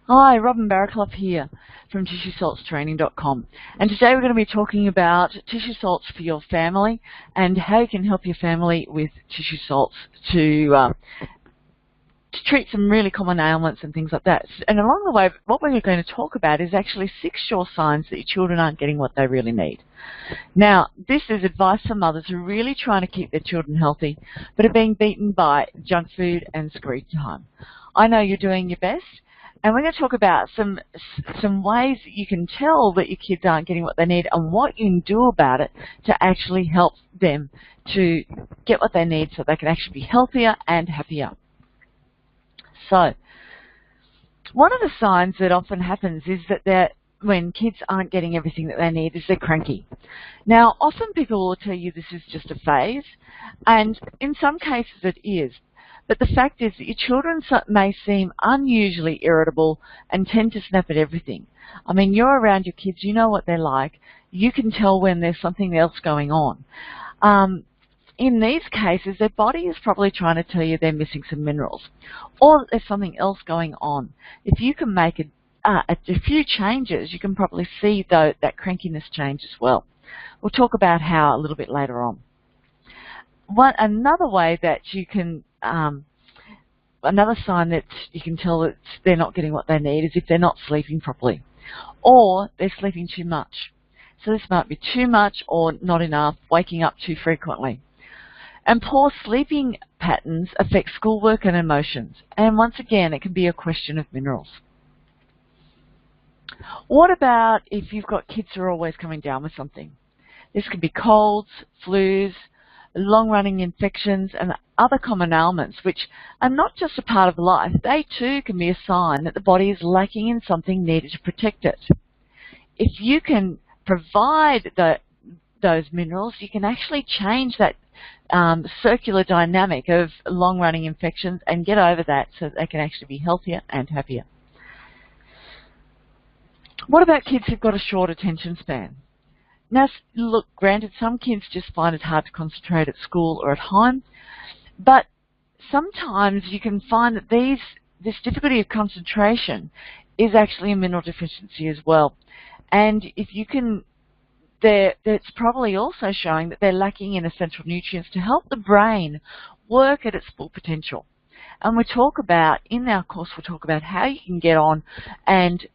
Hi, Robin Barraclough here from TissueSaltsTraining.com, and today we're going to be talking about tissue salts for your family and how you can help your family with tissue salts to treat some really common ailments and things like that. And along the way, what we're going to talk about is actually 6 sure signs that your children aren't getting what they really need. Now, this is advice for mothers who are really trying to keep their children healthy but are being beaten by junk food and screen time. I know you're doing your best, and we're going to talk about some ways that you can tell that your kids aren't getting what they need and what you can do about it to actually help them to get what they need so they can actually be healthier and happier. So, one of the signs that often happens is that when kids aren't getting everything that they need is they're cranky. Now, often people will tell you this is just a phase, and in some cases it is. But the fact is that your children may seem unusually irritable and tend to snap at everything. I mean, you're around your kids, you know what they're like. You can tell when there's something else going on. In these cases, their body is probably trying to tell you they're missing some minerals, or there's something else going on. If you can make a few changes, you can probably see that crankiness change as well. We'll talk about how a little bit later on. Another way that you can, another sign that you can tell that they're not getting what they need is if they're not sleeping properly, or they're sleeping too much. So this might be too much or not enough, waking up too frequently. And poor sleeping patterns affect schoolwork and emotions. And once again, it can be a question of minerals. What about if you've got kids who are always coming down with something? This can be colds, flus, long-running infections, and other common ailments, which are not just a part of life. They too can be a sign that the body is lacking in something needed to protect it. If you can provide those minerals, you can actually change that circular dynamic of long-running infections and get over that so that they can actually be healthier and happier. What about kids who've got a short attention span? Now, look, granted, some kids just find it hard to concentrate at school or at home, but sometimes you can find that this difficulty of concentration is actually a mineral deficiency as well. And if you can, it's probably also showing that they're lacking in essential nutrients to help the brain work at its full potential. And in our course, we'll talk about how you can get on and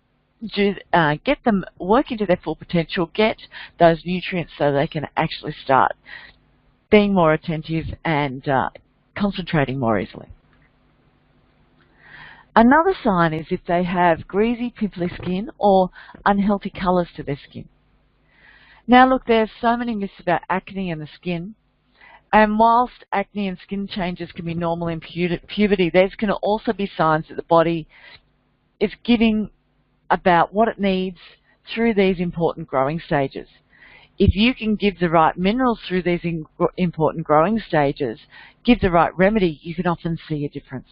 get them working to their full potential, get those nutrients so they can actually start being more attentive and concentrating more easily. Another sign is if they have greasy, pimply skin or unhealthy colours to their skin. Now look, there's so many myths about acne and the skin, and whilst acne and skin changes can be normal in puberty, there can also be signs that the body is giving about what it needs through these important growing stages. If you can give the right minerals through these important growing stages, give the right remedy, you can often see a difference.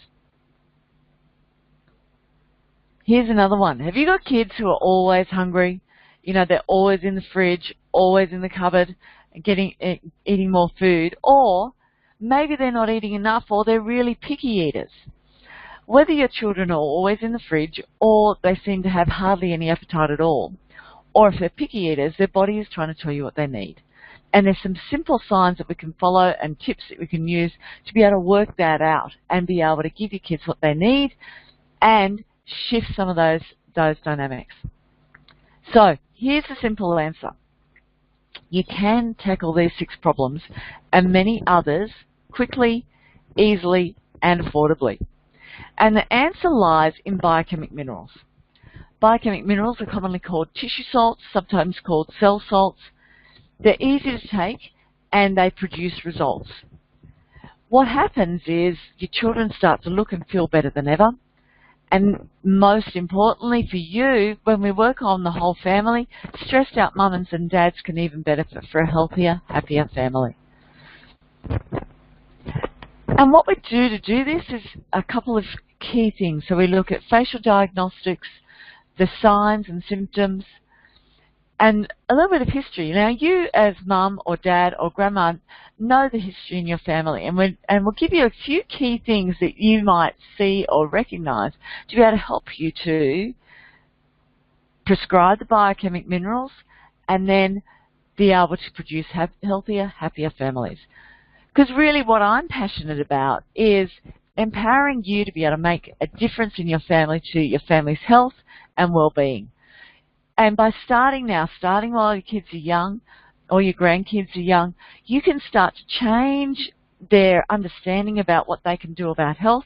Here's another one. Have you got kids who are always hungry? You know, they're always in the fridge, always in the cupboard, eating more food, or maybe they're not eating enough, or they're really picky eaters. Whether your children are always in the fridge or they seem to have hardly any appetite at all, or if they're picky eaters, their body is trying to tell you what they need. And there's some simple signs that we can follow and tips that we can use to be able to work that out and be able to give your kids what they need and shift some of those dynamics. So here's the simple answer. You can tackle these 6 problems and many others quickly, easily, and affordably. And the answer lies in biochemic minerals. Biochemic minerals are commonly called tissue salts, sometimes called cell salts. They're easy to take and they produce results. What happens is your children start to look and feel better than ever. And most importantly for you, when we work on the whole family, stressed out mums and dads can even benefit for a healthier, happier family. And what we do to do this is a couple of key things. So we look at facial diagnostics, the signs and symptoms, And a little bit of history. Now, you as mum or dad or grandma know the history in your family, and we'll give you a few key things that you might see or recognise to be able to help you to prescribe the biochemic minerals and then be able to produce healthier, happier families. Because really what I'm passionate about is empowering you to be able to make a difference in your family to your family's health and well-being. And by starting while your kids are young or your grandkids are young, you can start to change their understanding about what they can do about health.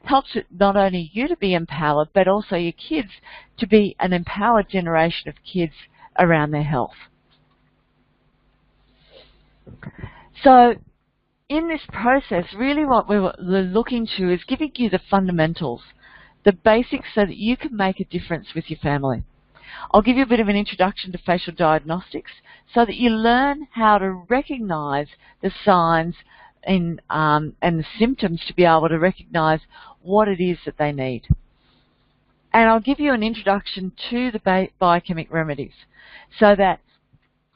Helps it not only you to be empowered, but also your kids to be an empowered generation of kids around their health. So in this process, really what we're looking to is giving you the fundamentals, the basics, so that you can make a difference with your family. I'll give you a bit of an introduction to facial diagnostics so that you learn how to recognise the signs and the symptoms to be able to recognise what it is that they need. And I'll give you an introduction to the biochemic remedies so that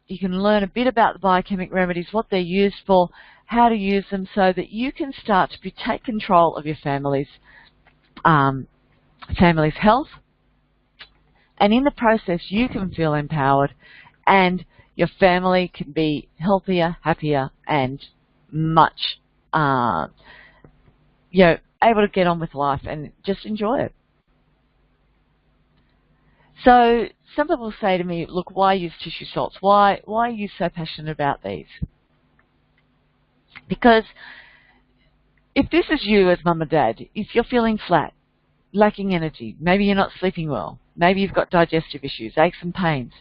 you can learn a bit about the biochemic remedies, what they're used for, how to use them, so that you can start to take control of your family's health. And in the process, you can feel empowered and your family can be healthier, happier, and much, able to get on with life and just enjoy it. So some people say to me, look, why use tissue salts? Why are you so passionate about these? Because if this is you as mum or dad, if you're feeling flat, lacking energy, maybe you're not sleeping well, maybe you've got digestive issues, aches and pains,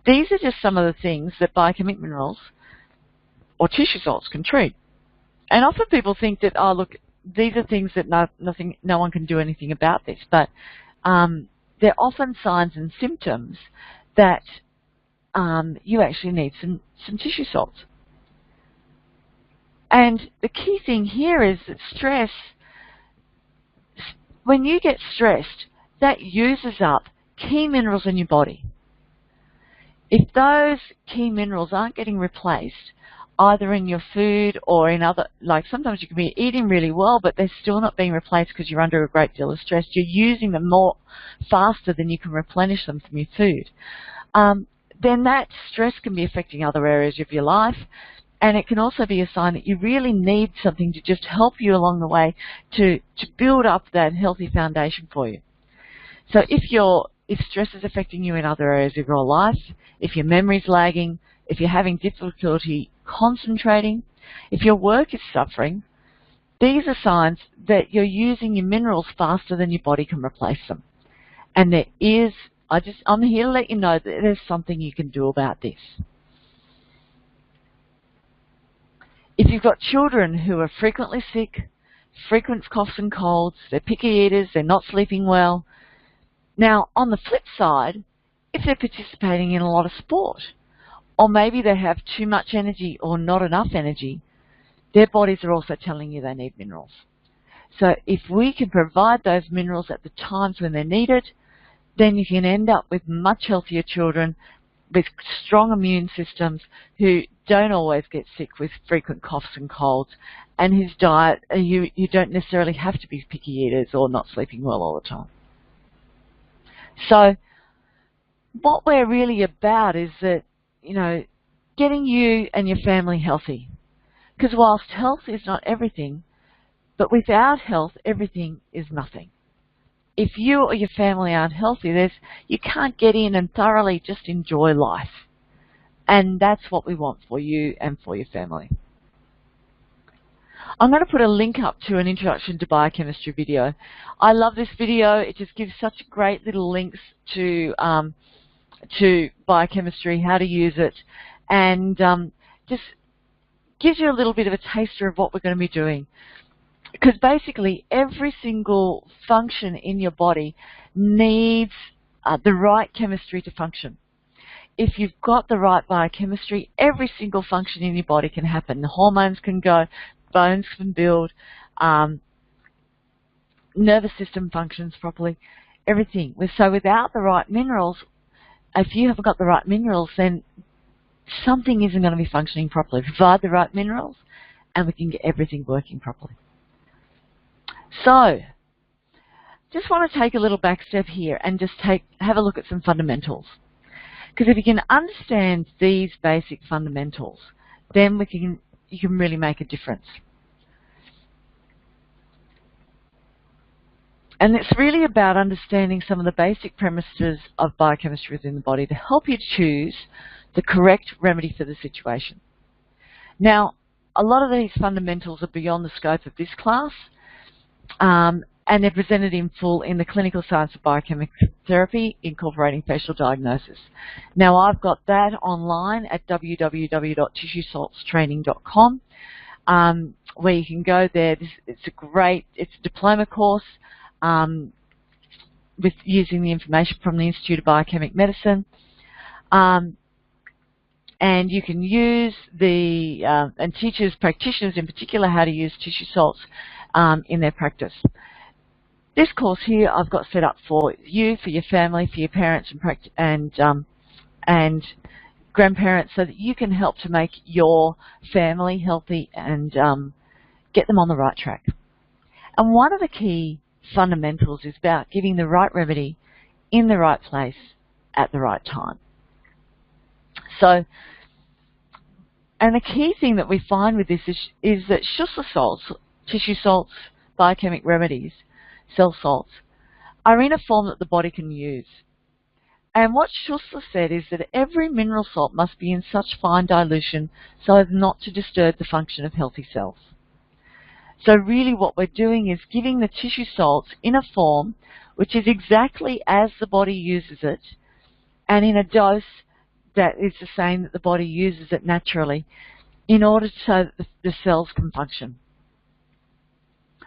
these are just some of the things that biochemic minerals or tissue salts can treat. And often people think that, oh look, these are things that no one can do anything about this, but they're often signs and symptoms that you actually need some tissue salts. And the key thing here is that stress, when you get stressed, that uses up key minerals in your body. If those key minerals aren't getting replaced, either in your food or in other, like sometimes you can be eating really well, but they're still not being replaced because you're under a great deal of stress. You're using them more faster than you can replenish them from your food. Then that stress can be affecting other areas of your life. And it can also be a sign that you really need something to just help you along the way to build up that healthy foundation for you. So if stress is affecting you in other areas of your life, if your memory's lagging, if you're having difficulty concentrating, if your work is suffering, these are signs that you're using your minerals faster than your body can replace them. And there is, I'm here to let you know that there's something you can do about this. If you've got children who are frequently sick, frequent coughs and colds, they're picky eaters, they're not sleeping well. Now, on the flip side, if they're participating in a lot of sport, or maybe they have too much energy or not enough energy, their bodies are also telling you they need minerals. So if we can provide those minerals at the times when they're needed, then you can end up with much healthier children with strong immune systems who don't always get sick with frequent coughs and colds, and whose diet, you don't necessarily have to be picky eaters or not sleeping well all the time. So what we're really about is that, getting you and your family healthy. Because whilst health is not everything, but without health, everything is nothing. If you or your family aren't healthy, you can't get in and thoroughly just enjoy life. And that's what we want for you and for your family. I'm going to put a link up to an introduction to biochemistry video. I love this video. It just gives such great little links to biochemistry, how to use it, and just gives you a little bit of a taster of what we're going to be doing. Because basically every single function in your body needs the right chemistry to function. If you've got the right biochemistry, every single function in your body can happen. The hormones can go, bones can build, nervous system functions properly, everything. So without the right minerals, if you haven't got the right minerals, then something isn't going to be functioning properly. Provide the right minerals and we can get everything working properly. So, just want to take a little back step here and just have a look at some fundamentals. Because if you can understand these basic fundamentals, then you can really make a difference. And it's really about understanding some of the basic premises of biochemistry within the body to help you choose the correct remedy for the situation. Now, a lot of these fundamentals are beyond the scope of this class, and they're presented in full in the Clinical Science of Biochemical Therapy, Incorporating Facial Diagnosis. Now, I've got that online at www.tissuesaltstraining.com, where you can go there. It's a diploma course with using the information from the Institute of Biochemic Medicine. And you can use and teaches practitioners in particular how to use tissue salts in their practice. This course here I've got set up for you, for your family, for your parents and grandparents, so that you can help to make your family healthy and get them on the right track. And one of the key fundamentals is about giving the right remedy in the right place at the right time. So, and the key thing that we find with this is that Schussler salts, tissue salts, biochemic remedies, cell salts, are in a form that the body can use. And what Schussler said is that every mineral salt must be in such fine dilution so as not to disturb the function of healthy cells. So really what we're doing is giving the tissue salts in a form which is exactly as the body uses it, and in a dose that is the same that the body uses it naturally, in order so that the cells can function.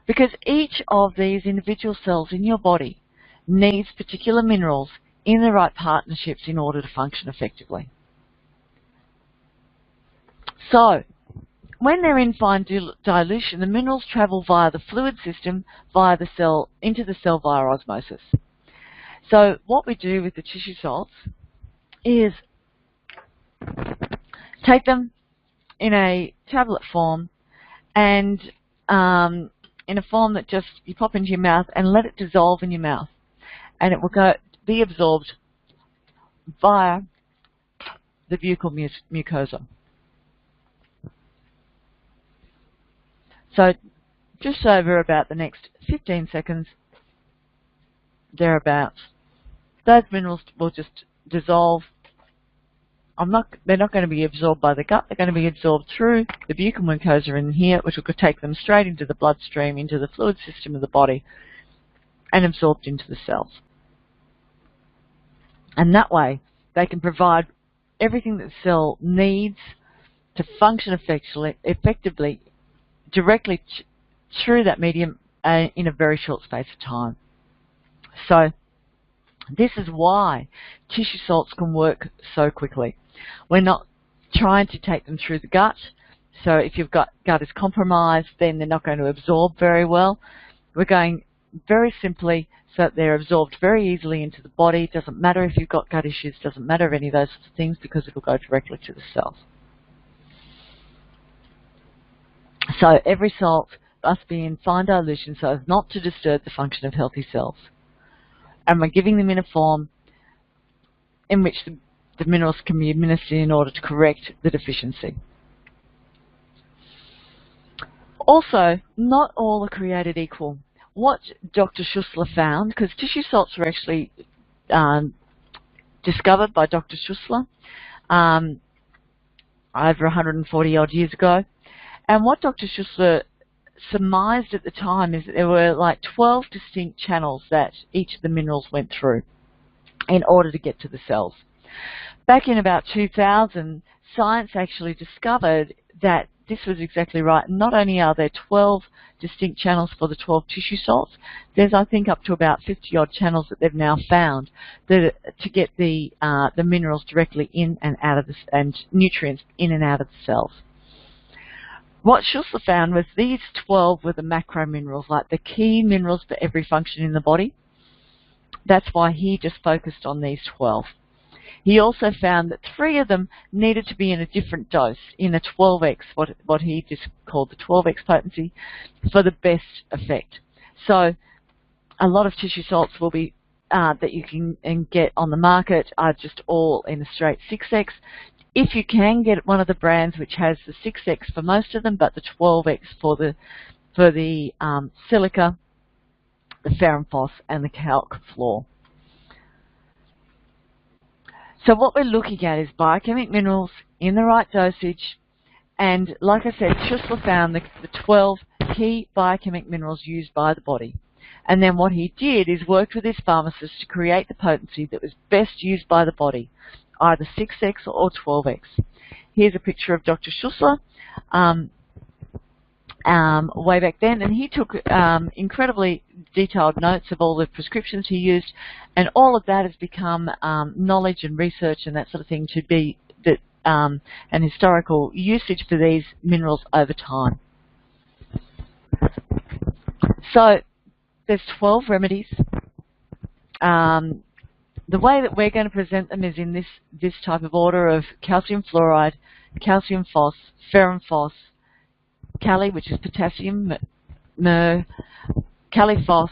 Because each of these individual cells in your body needs particular minerals in the right partnerships in order to function effectively. So, when they're in fine dilution, the minerals travel via the fluid system, via the cell, into the cell via osmosis. So what we do with the tissue salts is take them in a tablet form and in a form that just you pop into your mouth and let it dissolve in your mouth, and it will be absorbed via the buccal mucosa. So just over about the next 15 seconds, thereabouts, those minerals will just dissolve. They're not going to be absorbed by the gut, they're going to be absorbed through the buccal mucosa in here, which will take them straight into the bloodstream, into the fluid system of the body, and absorbed into the cells. And that way, they can provide everything that the cell needs to function effectively directly through that medium in a very short space of time. So this is why tissue salts can work so quickly. We're not trying to take them through the gut, so if your gut is compromised, then they're not going to absorb very well. We're going very simply so that they're absorbed very easily into the body. It doesn't matter if you've got gut issues, doesn't matter of any of those sorts of things, because it will go directly to the cells. So every salt must be in fine dilution so as not to disturb the function of healthy cells. And we're giving them in a form in which the minerals can be administered in order to correct the deficiency. Also, not all are created equal. What Dr. Schussler found, because tissue salts were actually discovered by Dr. Schussler over 140 odd years ago, and what Dr. Schussler surmised at the time is that there were like 12 distinct channels that each of the minerals went through in order to get to the cells. Back in about 2000, science actually discovered that this was exactly right. Not only are there 12 distinct channels for the 12 tissue salts, there's I think up to about 50 odd channels that they've now found that to get the minerals directly in and out of and nutrients in and out of the cells. What Schussler found was these 12 were the macro minerals, like the key minerals for every function in the body. That's why he just focused on these 12. He also found that 3 of them needed to be in a different dose, in a 12x, what he just called the 12x potency, for the best effect. So a lot of tissue salts will be that you can get on the market are just all in a straight 6x. If you can get one of the brands which has the 6x for most of them, but the 12x for the silica, the ferrum phos, and the calc fluor. So what we're looking at is biochemic minerals in the right dosage, and like I said, Schussler found the 12 key biochemic minerals used by the body. And then what he did is worked with his pharmacist to create the potency that was best used by the body, either 6x or 12x. Here's a picture of Dr. Schussler way back then, and he took incredibly detailed notes of all the prescriptions he used, and all of that has become knowledge and research and that sort of thing to be an historical usage for these minerals over time. So there's 12 remedies. The way that we're going to present them is in this type of order of calcium fluoride, calcium phos, ferrum phos, Kali, which is potassium, mer, Kali phos,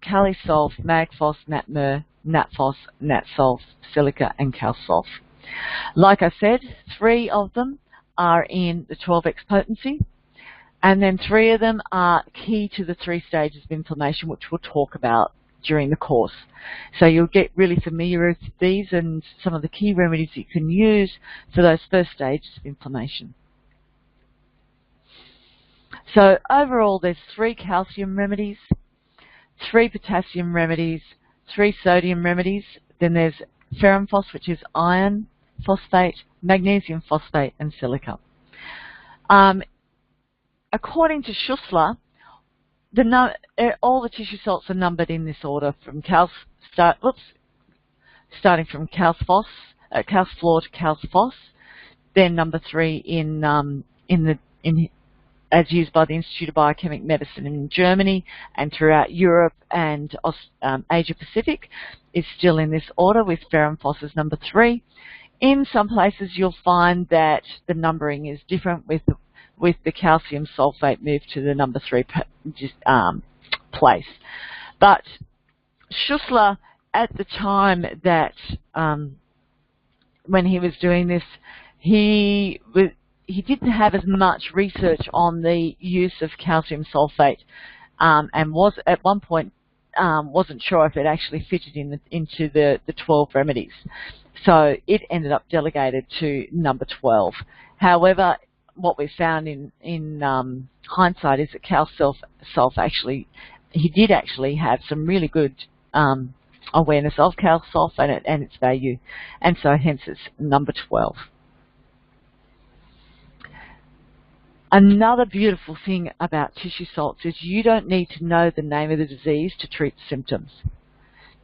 Kali sulf, mag phos, nat mer, nat phos, nat sulf, silica, and cal sulf. Like I said, 3 of them are in the 12x potency, and then 3 of them are key to the 3 stages of inflammation, which we'll talk about during the course. So you'll get really familiar with these and some of the key remedies that you can use for those first stages of inflammation. So overall, there's 3 calcium remedies, 3 potassium remedies, 3 sodium remedies. Then there's ferrum phos, which is iron phosphate, magnesium phosphate, and silica. According to Schussler, all the tissue salts are numbered in this order from starting from calc fluor to calc phos. Then number 3 as used by the Institute of Biochemic Medicine in Germany and throughout Europe and Asia Pacific is still in this order, with ferrum phos as number 3. In some places you'll find that the numbering is different, with the calcium sulfate moved to the number 3 place. But Schussler, at the time that when he was doing this, he didn't have as much research on the use of calcium sulfate, and was at one point wasn't sure if it actually fitted into the 12 remedies. So it ended up delegated to number 12. However, what we found in hindsight is that cal sulf actually, he did actually have some really good awareness of cal sulf and its value, and so hence it's number 12. Another beautiful thing about tissue salts is you don't need to know the name of the disease to treat symptoms.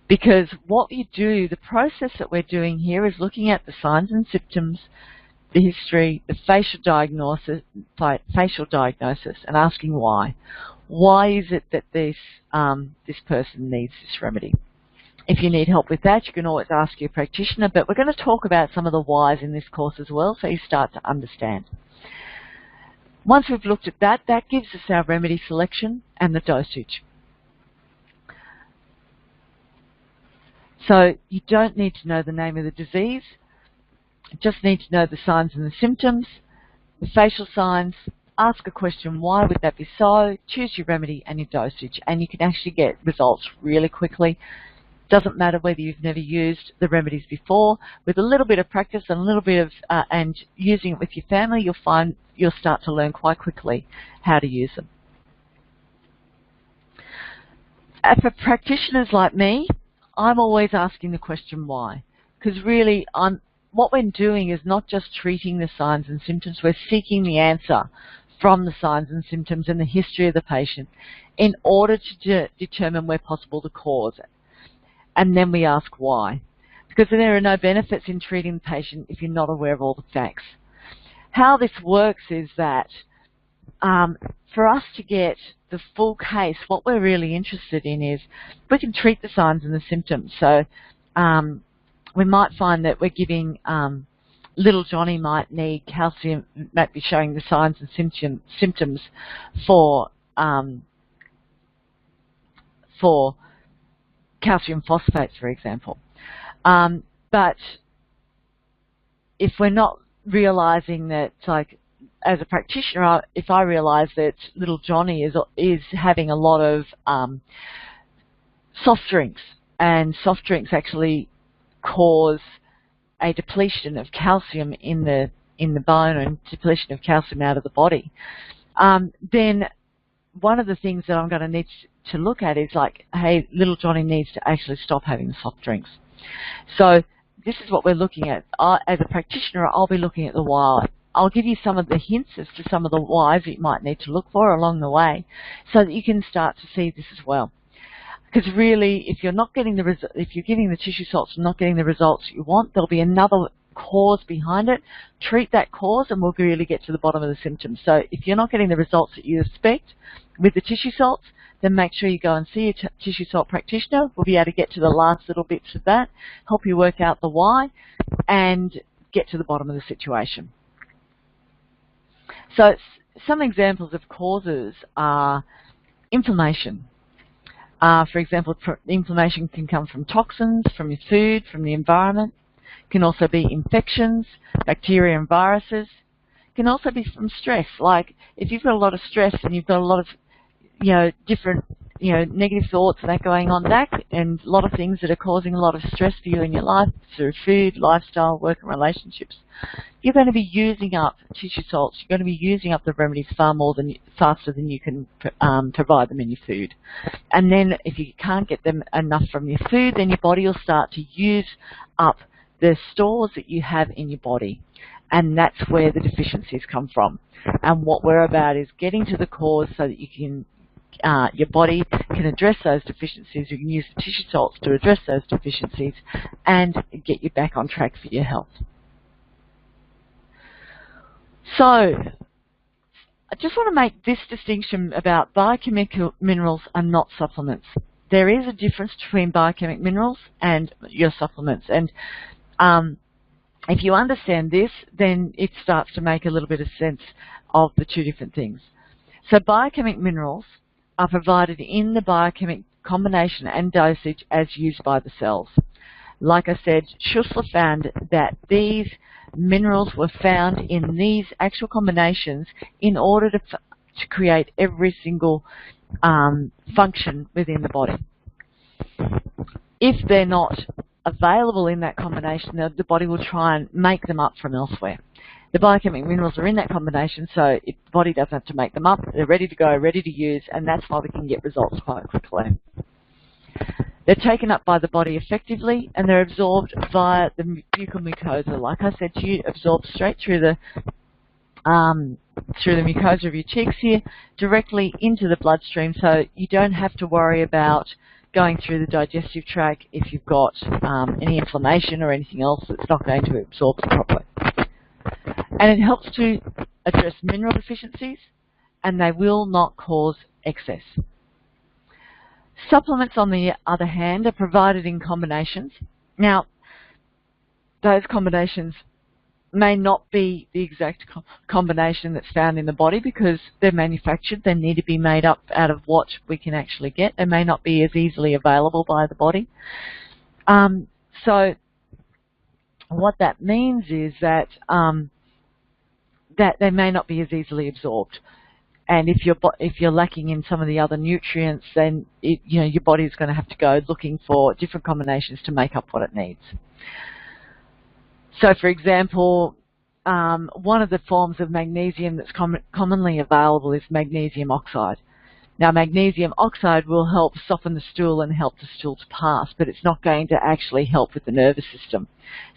Because what you do, the process that we're doing here is looking at the signs and symptoms, the history, the facial diagnosis, and asking why. Why is it that this person needs this remedy? If you need help with that, you can always ask your practitioner, but we're going to talk about some of the whys in this course as well, so you start to understand. Once we've looked at that, that gives us our remedy selection and the dosage. So you don't need to know the name of the disease, you just need to know the signs and the symptoms, the facial signs, ask a question, why would that be so, choose your remedy and your dosage, and you can actually get results really quickly. Doesn't matter whether you've never used the remedies before. With a little bit of practice and a little bit of and using it with your family, you'll start to learn quite quickly how to use them. And for practitioners like me, I'm always asking the question why, because really what we're doing is not just treating the signs and symptoms, we're seeking the answer from the signs and symptoms and the history of the patient in order to determine where possible the cause. And then we ask why, because there are no benefits in treating the patient if you're not aware of all the facts. How this works is that for us to get the full case, what we're really interested in is we can treat the signs and the symptoms. So we might find that we're giving little Johnny might need calcium, might be showing the signs and symptoms for calcium phosphates, for example. But if we're not realizing that, like, as a practitioner, if I realize that little Johnny is having a lot of soft drinks, and soft drinks actually cause a depletion of calcium in the bone and depletion of calcium out of the body, then one of the things that I'm going to need to look at is, like, hey, little Johnny needs to actually stop having the soft drinks. So this is what we're looking at. As a practitioner, I'll be looking at the why. I'll give you some of the hints as to some of the whys that you might need to look for along the way, so that you can start to see this as well. Because really, if you're not getting if you're giving the tissue salts and not getting the results you want, there'll be another cause behind it. Treat that cause, and we'll really get to the bottom of the symptoms. So if you're not getting the results that you expect with the tissue salts, then make sure you go and see a tissue salt practitioner. We'll be able to get to the last little bits of that, help you work out the why, and get to the bottom of the situation. So some examples of causes are inflammation. For example, inflammation can come from toxins, from your food, from the environment. It can also be infections, bacteria and viruses. It can also be from stress. Like, if you've got a lot of stress and you've got a lot of, different, negative thoughts and that going on, and a lot of things that are causing a lot of stress for you in your life through food, lifestyle, work and relationships, you're going to be using up tissue salts. You're going to be using up the remedies faster than you can provide them in your food. And then if you can't get them enough from your food, then your body will start to use up the stores that you have in your body. And that's where the deficiencies come from. And what we're about is getting to the cause so that you can your body can address those deficiencies. You can use the tissue salts to address those deficiencies and get you back on track for your health. So I just want to make this distinction about biochemical minerals are not supplements. There is a difference between biochemical minerals and your supplements. And if you understand this, then it starts to make a little bit of sense of the two different things. So biochemical minerals are provided in the biochemical combination and dosage as used by the cells. Like I said, Schussler found that these minerals were found in these actual combinations in order to create every single function within the body. If they're not available in that combination, the body will try and make them up from elsewhere. The biochemical minerals are in that combination, so the body doesn't have to make them up. They're ready to go, ready to use, and that's why we can get results quite quickly. They're taken up by the body effectively, and they're absorbed via the buccal mucosa. Like I said, you absorb straight through the mucosa of your cheeks here, directly into the bloodstream, so you don't have to worry about going through the digestive tract if you've got any inflammation or anything else that's not going to absorb it properly. And it helps to address mineral deficiencies, and they will not cause excess. Supplements, on the other hand, are provided in combinations. Now, those combinations may not be the exact combination that's found in the body because they're manufactured. They need to be made up out of what we can actually get. They may not be as easily available by the body. So what that means is that that they may not be as easily absorbed. And if you're lacking in some of the other nutrients, then your body is going to have to go looking for different combinations to make up what it needs. So, for example, one of the forms of magnesium that's commonly available is magnesium oxide. Now, magnesium oxide will help soften the stool and help the stool to pass, but it's not going to actually help with the nervous system.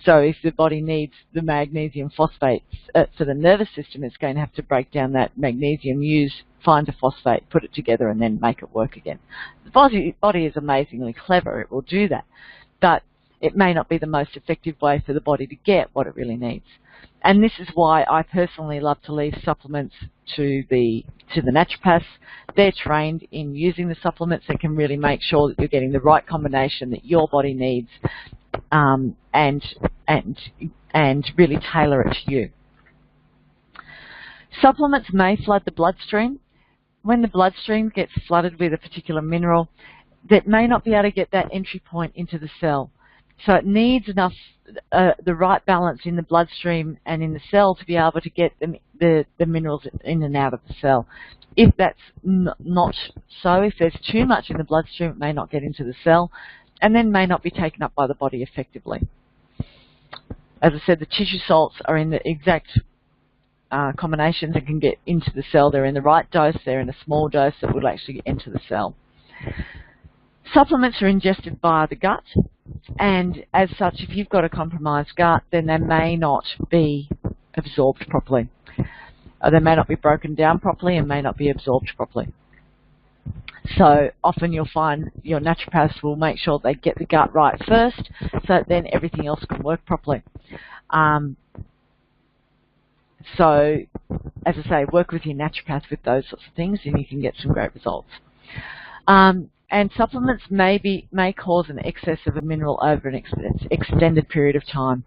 So if the body needs the magnesium phosphate for the nervous system, it's going to have to break down that magnesium, find a phosphate, put it together, and then make it work again. The body is amazingly clever. It will do that. But it may not be the most effective way for the body to get what it really needs. And this is why I personally love to leave supplements to the naturopaths. They're trained in using the supplements and can really make sure that you're getting the right combination that your body needs and really tailor it to you. Supplements may flood the bloodstream. When the bloodstream gets flooded with a particular mineral, that may not be able to get that entry point into the cell. So it needs enough, the right balance in the bloodstream and in the cell to be able to get the minerals in and out of the cell. If that's not so, if there's too much in the bloodstream, it may not get into the cell and then may not be taken up by the body effectively. As I said, the tissue salts are in the exact combinations and can get into the cell. They're in the right dose, they're in a small dose that will actually enter the cell. Supplements are ingested via the gut, and as such, if you've got a compromised gut, then they may not be absorbed properly. They may not be broken down properly and may not be absorbed properly. So often you'll find your naturopaths will make sure they get the gut right first, so that then everything else can work properly. So, as I say, work with your naturopath with those sorts of things and you can get some great results. And supplements may cause an excess of a mineral over an extended period of time.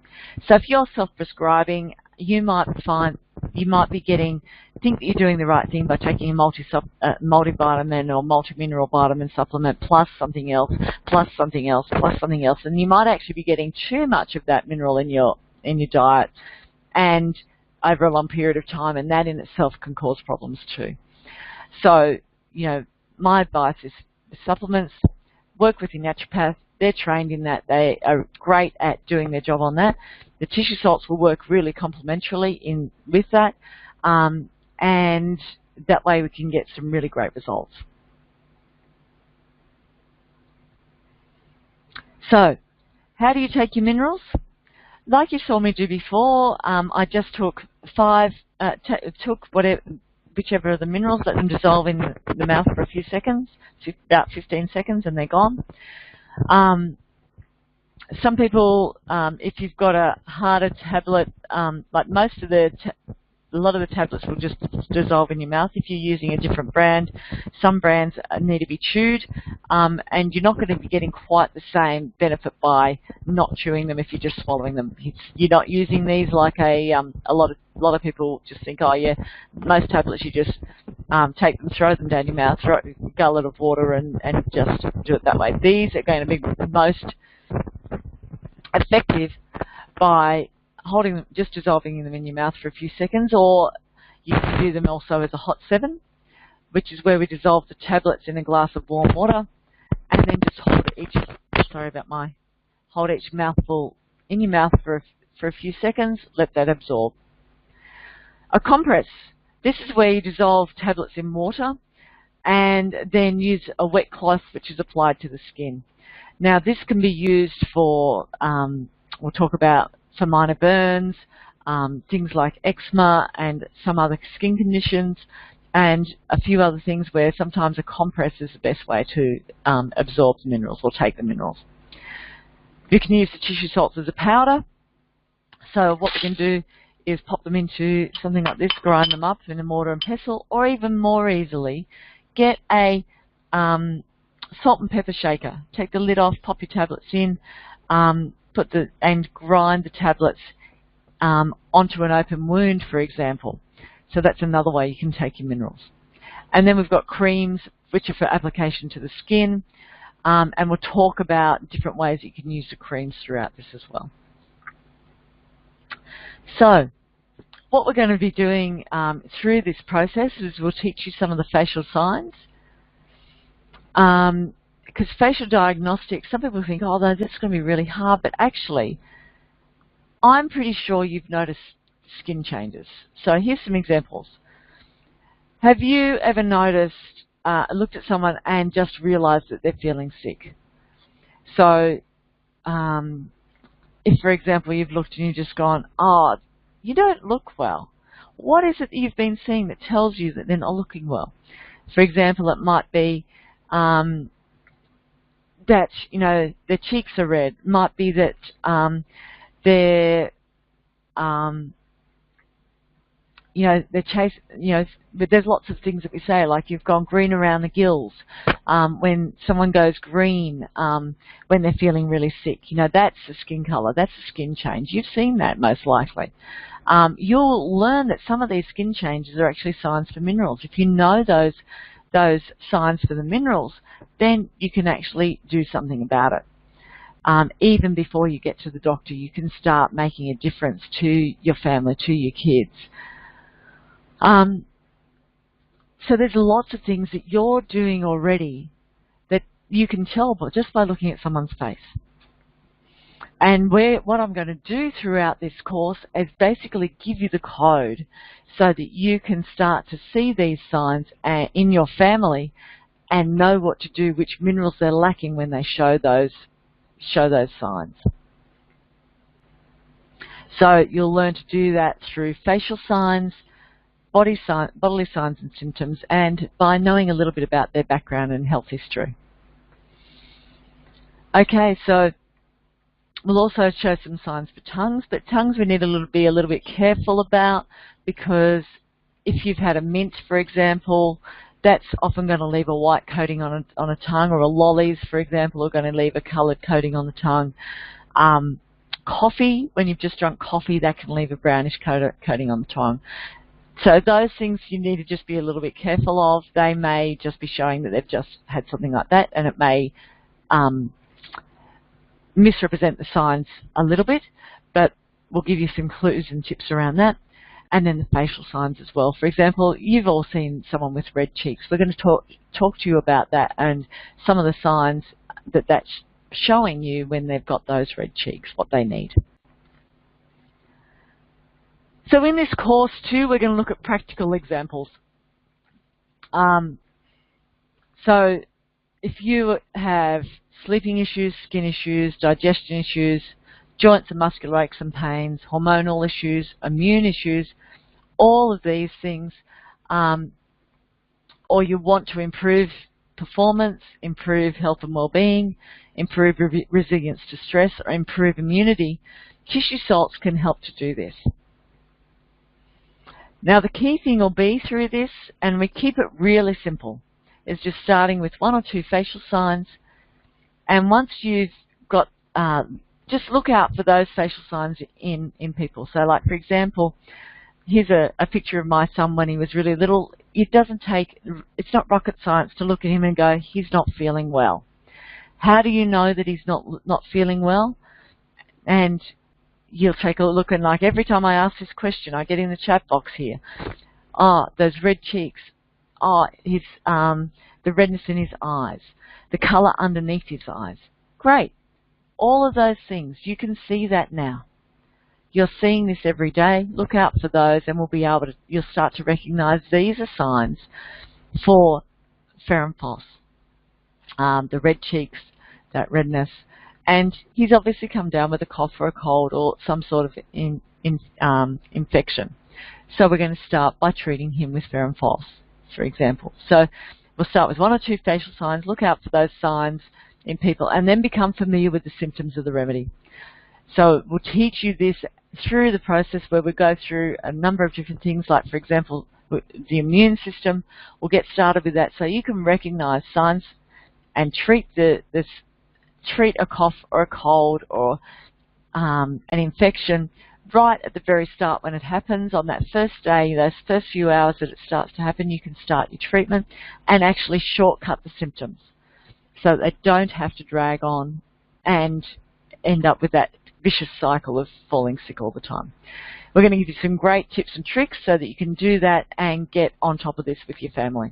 So if you're self-prescribing, you might think that you're doing the right thing by taking a multivitamin or multi-mineral vitamin supplement plus something else, plus something else, plus something else, and you might actually be getting too much of that mineral in your diet, and over a long period of time, and that in itself can cause problems too. So, you know, my advice is supplements, work with your naturopath. They're trained in that. They are great at doing their job on that. The tissue salts will work really complementarily with that, and that way we can get some really great results. So, how do you take your minerals? Like you saw me do before, I just took whichever of the minerals, let them dissolve in the mouth for a few seconds, about 15 seconds, and they're gone. Some people, if you've got a harder tablet, like a lot of the tablets will just dissolve in your mouth. If you're using a different brand, some brands need to be chewed, and you're not going to be getting quite the same benefit by not chewing them if you're just swallowing them. You're not using these like a lot of people just think, oh yeah, most tablets you just take them, throw them down your mouth, throw a gullet of water, and just do it that way. These are going to be most effective by holding them, just dissolving them in your mouth for a few seconds, or you can do them also as a hot 7, which is where we dissolve the tablets in a glass of warm water, and then just hold each mouthful in your mouth for a few seconds, let that absorb. A compress, this is where you dissolve tablets in water and then use a wet cloth which is applied to the skin. Now this can be used for, we'll talk about for minor burns, things like eczema and some other skin conditions, and a few other things where sometimes a compress is the best way to absorb the minerals or take the minerals. You can use the tissue salts as a powder. So what we can do is pop them into something like this, grind them up in a mortar and pestle, or even more easily, get a salt and pepper shaker. Take the lid off, pop your tablets in, and grind the tablets onto an open wound, for example. So that's another way you can take your minerals. And then we've got creams, which are for application to the skin, and we'll talk about different ways you can use the creams throughout this as well. So, what we're going to be doing through this process is we'll teach you some of the facial signs. Because facial diagnostics, some people think, oh, that's going to be really hard, but actually, I'm pretty sure you've noticed skin changes. So here's some examples. Have you ever noticed, looked at someone and just realized that they're feeling sick? So, if, for example, you've looked and you've just gone, oh, you don't look well. What is it that you've been seeing that tells you that they're not looking well? For example, it might be that, you know, their cheeks are red. It might be that but there's lots of things that we say, like you've gone green around the gills. When someone goes green, when they're feeling really sick, that's the skin color, that's a skin change. You've seen that most likely. You'll learn that some of these skin changes are actually signs for minerals. If you know those signs for the minerals, then you can actually do something about it. Even before you get to the doctor, you can start making a difference to your family, to your kids. So there's lots of things that you're doing already that you can tell just by looking at someone's face. And what I'm going to do throughout this course is basically give you the code so that you can start to see these signs in your family and know what to do, which minerals they're lacking when they show those signs. So you'll learn to do that through facial signs, bodily signs and symptoms, and by knowing a little bit about their background and health history. Okay, so we'll also show some signs for tongues, but tongues we need to be a little bit careful about, because if you've had a mint, for example, that's often going to leave a white coating on a tongue, or a lollies, for example, are going to leave a coloured coating on the tongue. Coffee, when you've just drunk coffee, that can leave a brownish coating on the tongue. So those things you need to just be a little bit careful of. They may just be showing that they've just had something like that, and it may misrepresent the signs a little bit, but we'll give you some clues and tips around that. And then the facial signs as well. For example, you've all seen someone with red cheeks. We're going to talk to you about that and some of the signs that's showing you when they've got those red cheeks, what they need. So in this course too, we're going to look at practical examples. So if you have sleeping issues, skin issues, digestion issues, joints and muscular aches and pains, hormonal issues, immune issues, all of these things, or you want to improve performance, improve health and well-being, improve resilience to stress, or improve immunity, tissue salts can help to do this. Now the key thing will be through this, and we keep it really simple, is just starting with 1 or 2 facial signs, and once you've got, just look out for those facial signs in people. So like, for example, here's a picture of my son when he was really little. It's not rocket science to look at him and go, he's not feeling well. How do you know that he's not feeling well? And you'll take a look, and like every time I ask this question, I get in the chat box here. Oh, those red cheeks. Oh, the redness in his eyes. The colour underneath his eyes. Great. All of those things, you can see that now. You're seeing this every day. Look out for those, and you'll start to recognise these are signs for ferrum phos. The red cheeks, that redness, and he's obviously come down with a cough or a cold or some sort of infection. So we're going to start by treating him with ferrum phos, for example. So we'll start with 1 or 2 facial signs. Look out for those signs in people, and then become familiar with the symptoms of the remedy. So we'll teach you this through the process where we go through a number of different things, like, for example, the immune system. We'll get started with that so you can recognize signs and treat a cough or a cold or an infection right at the very start when it happens. On that first day, those first few hours that it starts to happen, you can start your treatment and actually shortcut the symptoms so they don't have to drag on and end up with that vicious cycle of falling sick all the time. We're going to give you some great tips and tricks so that you can do that and get on top of this with your family.